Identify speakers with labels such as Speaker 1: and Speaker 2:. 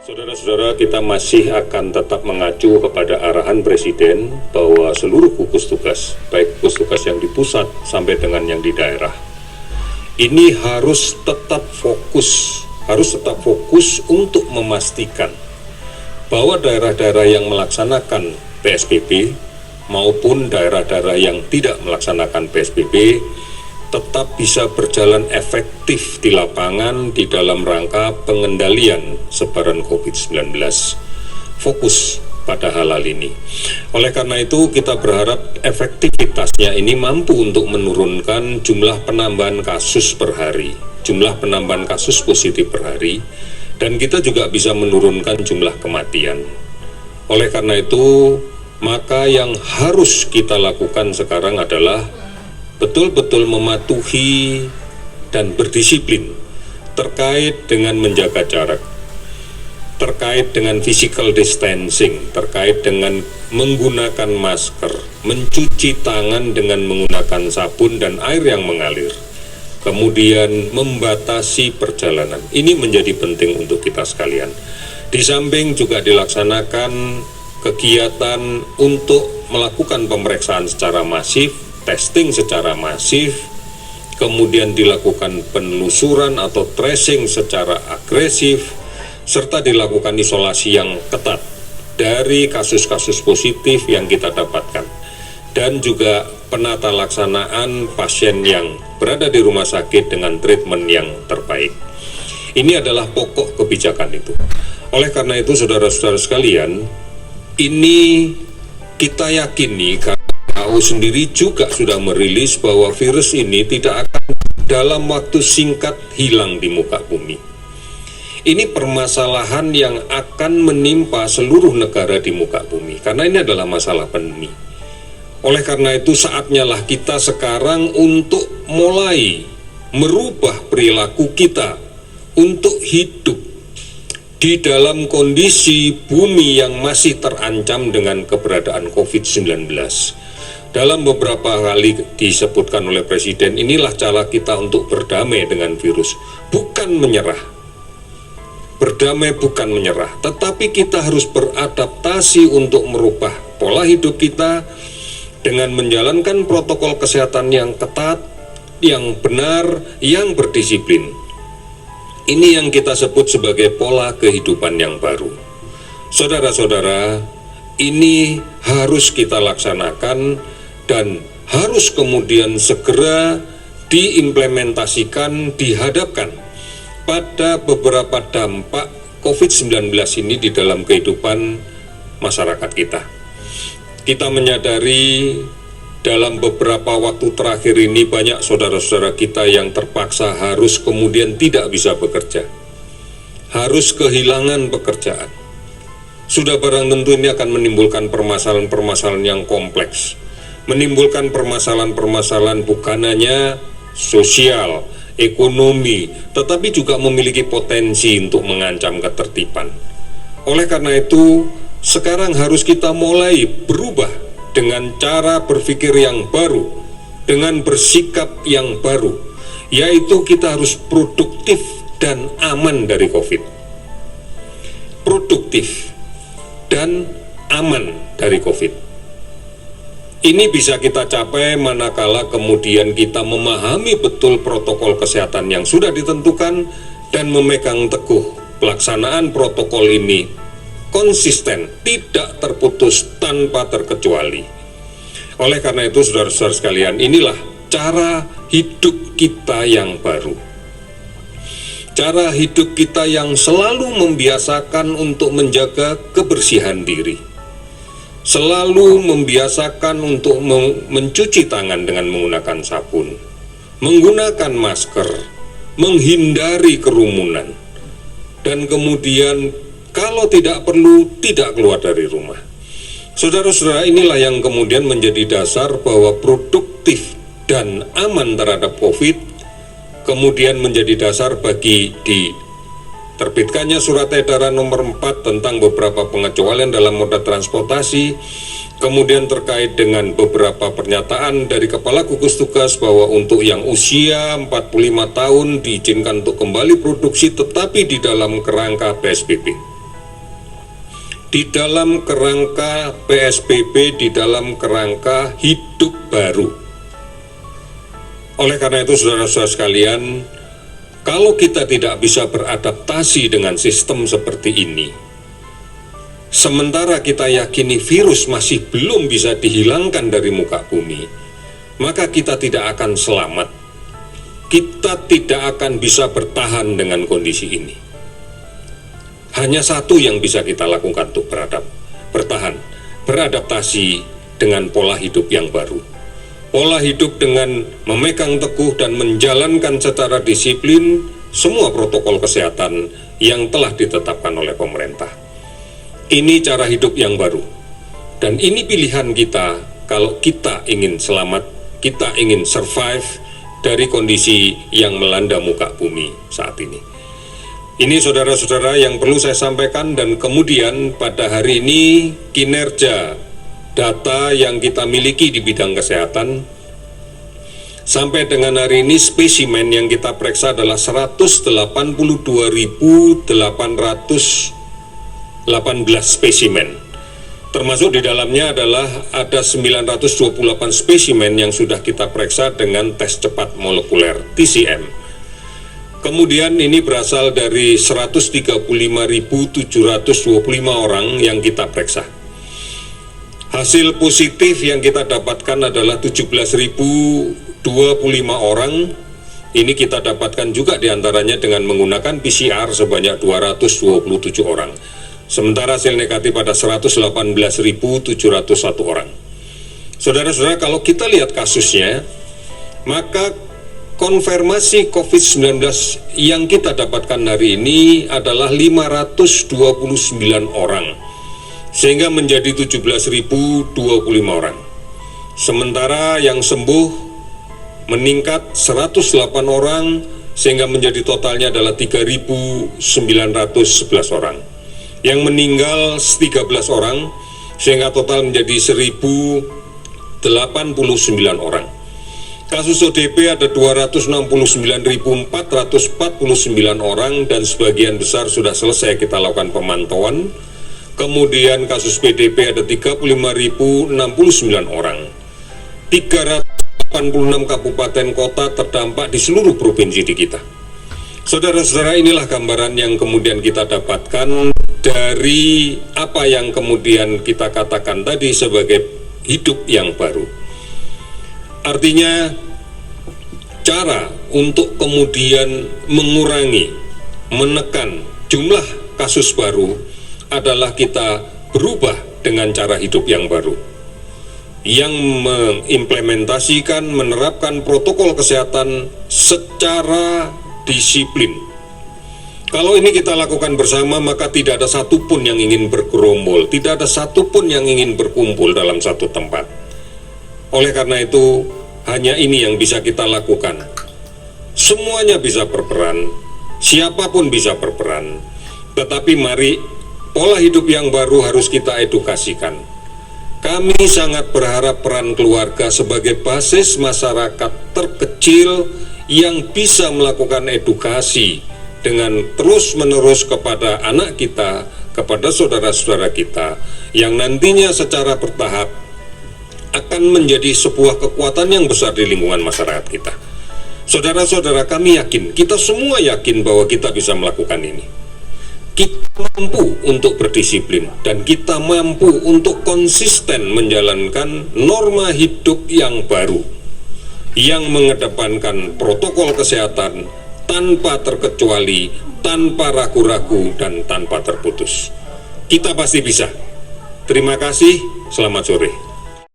Speaker 1: Saudara-saudara, kita masih akan tetap mengacu kepada arahan Presiden bahwa seluruh gugus tugas, baik gugus tugas yang di pusat sampai dengan yang di daerah, ini harus tetap fokus untuk memastikan bahwa daerah-daerah yang melaksanakan PSBB maupun daerah-daerah yang tidak melaksanakan PSBB tetap bisa berjalan efektif di lapangan di dalam rangka pengendalian sebaran COVID-19. Fokus pada hal-hal ini. Oleh karena itu kita berharap efektivitasnya ini mampu untuk menurunkan jumlah penambahan kasus per hari, jumlah penambahan kasus positif per hari, dan kita juga bisa menurunkan jumlah kematian. Oleh karena itu, maka yang harus kita lakukan sekarang adalah betul-betul mematuhi dan berdisiplin terkait dengan menjaga jarak, terkait dengan physical distancing, terkait dengan menggunakan masker, mencuci tangan dengan menggunakan sabun dan air yang mengalir, kemudian membatasi perjalanan. Ini menjadi penting untuk kita sekalian. Di samping juga dilaksanakan kegiatan untuk melakukan pemeriksaan secara masif, testing secara masif, kemudian dilakukan penelusuran atau tracing secara agresif, serta dilakukan isolasi yang ketat dari kasus-kasus positif yang kita dapatkan, dan juga penata laksanaan pasien yang berada di rumah sakit dengan treatment yang terbaik. Ini adalah pokok kebijakan itu. Oleh karena itu, saudara-saudara sekalian, ini kita yakini WHO sendiri juga sudah merilis bahwa virus ini tidak akan dalam waktu singkat hilang di muka bumi. Ini permasalahan yang akan menimpa seluruh negara di muka bumi, karena ini adalah masalah pandemi. Oleh karena itu saatnya lah kita sekarang untuk mulai merubah perilaku kita untuk hidup di dalam kondisi bumi yang masih terancam dengan keberadaan COVID-19. Dalam beberapa kali disebutkan oleh Presiden, inilah cara kita untuk berdamai dengan virus, bukan menyerah. Berdamai bukan menyerah, tetapi kita harus beradaptasi untuk merubah pola hidup kita dengan menjalankan protokol kesehatan yang ketat, yang benar, yang berdisiplin. Ini yang kita sebut sebagai pola kehidupan yang baru. Saudara-saudara, ini harus kita laksanakan dan harus kemudian segera diimplementasikan, dihadapkan pada beberapa dampak COVID-19 ini di dalam kehidupan masyarakat kita. Kita menyadari dalam beberapa waktu terakhir ini banyak saudara-saudara kita yang terpaksa harus kemudian tidak bisa bekerja, harus kehilangan pekerjaan. Sudah barang tentu ini akan menimbulkan permasalahan-permasalahan yang kompleks, menimbulkan permasalahan-permasalahan bukan hanya sosial, ekonomi, tetapi juga memiliki potensi untuk mengancam ketertiban. Oleh karena itu, sekarang harus kita mulai berubah dengan cara berpikir yang baru, dengan bersikap yang baru, yaitu kita harus produktif dan aman dari COVID. Produktif dan aman dari COVID. Ini bisa kita capai manakala kemudian kita memahami betul protokol kesehatan yang sudah ditentukan dan memegang teguh pelaksanaan protokol ini konsisten, tidak terputus tanpa terkecuali. Oleh karena itu, saudara-saudara sekalian, inilah cara hidup kita yang baru. Cara hidup kita yang selalu membiasakan untuk menjaga kebersihan diri. Selalu membiasakan untuk mencuci tangan dengan menggunakan sabun, menggunakan masker, menghindari kerumunan, dan kemudian kalau tidak perlu, tidak keluar dari rumah. Saudara-saudara, inilah yang kemudian menjadi dasar bahwa produktif dan aman terhadap COVID, kemudian menjadi dasar bagi diterbitkannya surat edaran nomor 4 tentang beberapa pengecualian dalam moda transportasi, kemudian terkait dengan beberapa pernyataan dari Kepala Gugus Tugas bahwa untuk yang usia 45 tahun diizinkan untuk kembali produksi tetapi di dalam kerangka PSBB. di dalam kerangka PSBB, di dalam kerangka hidup baru. Oleh karena itu, saudara-saudara sekalian, kalau kita tidak bisa beradaptasi dengan sistem seperti ini, sementara kita yakini virus masih belum bisa dihilangkan dari muka bumi, maka kita tidak akan selamat. Kita tidak akan bisa bertahan dengan kondisi ini. Hanya satu yang bisa kita lakukan untuk bertahan, beradaptasi dengan pola hidup yang baru. Pola hidup dengan memegang teguh dan menjalankan secara disiplin semua protokol kesehatan yang telah ditetapkan oleh pemerintah. Ini cara hidup yang baru. Dan ini pilihan kita kalau kita ingin selamat, kita ingin survive dari kondisi yang melanda muka bumi saat ini. Ini saudara-saudara yang perlu saya sampaikan, dan kemudian pada hari ini kinerja data yang kita miliki di bidang kesehatan sampai dengan hari ini spesimen yang kita periksa adalah 182.818 spesimen. Termasuk di dalamnya adalah ada 928 spesimen yang sudah kita periksa dengan tes cepat molekuler TCM. Kemudian ini berasal dari 135.725 orang yang kita periksa. Hasil positif yang kita dapatkan adalah 17.025 orang. Ini kita dapatkan juga diantaranya dengan menggunakan PCR sebanyak 227 orang. Sementara hasil negatif pada 118.701 orang. Saudara-saudara, kalau kita lihat kasusnya, maka konfirmasi COVID-19 yang kita dapatkan hari ini adalah 529 orang, sehingga menjadi 17.025 orang. Sementara yang sembuh meningkat 108 orang, sehingga menjadi totalnya adalah 3.911 orang. Yang meninggal 13 orang, sehingga total menjadi 1.089 orang. Kasus ODP ada 269.449 orang, dan sebagian besar sudah selesai kita lakukan pemantauan. Kemudian kasus PDP ada 35.069 orang. 386 kabupaten kota terdampak di seluruh provinsi di kita. Saudara-saudara, inilah gambaran yang kemudian kita dapatkan dari apa yang kemudian kita katakan tadi sebagai hidup yang baru. Artinya, cara untuk kemudian mengurangi, menekan jumlah kasus baru adalah kita berubah dengan cara hidup yang baru, yang mengimplementasikan, menerapkan protokol kesehatan secara disiplin. Kalau ini kita lakukan bersama, maka tidak ada satupun yang ingin bergerombol, tidak ada satupun yang ingin berkumpul dalam satu tempat. Oleh karena itu, hanya ini yang bisa kita lakukan. Semuanya bisa berperan, siapapun bisa berperan. Tetapi mari, pola hidup yang baru harus kita edukasikan. Kami sangat berharap peran keluarga sebagai basis masyarakat terkecil yang bisa melakukan edukasi dengan terus-menerus kepada anak kita, kepada saudara-saudara kita, yang nantinya secara bertahap akan menjadi sebuah kekuatan yang besar di lingkungan masyarakat kita. Saudara-saudara, kami yakin, kita semua yakin bahwa kita bisa melakukan ini. Kita mampu untuk berdisiplin, dan kita mampu untuk konsisten menjalankan norma hidup yang baru, yang mengedepankan protokol kesehatan tanpa terkecuali, tanpa ragu-ragu, dan tanpa terputus. Kita pasti bisa. Terima kasih, selamat sore.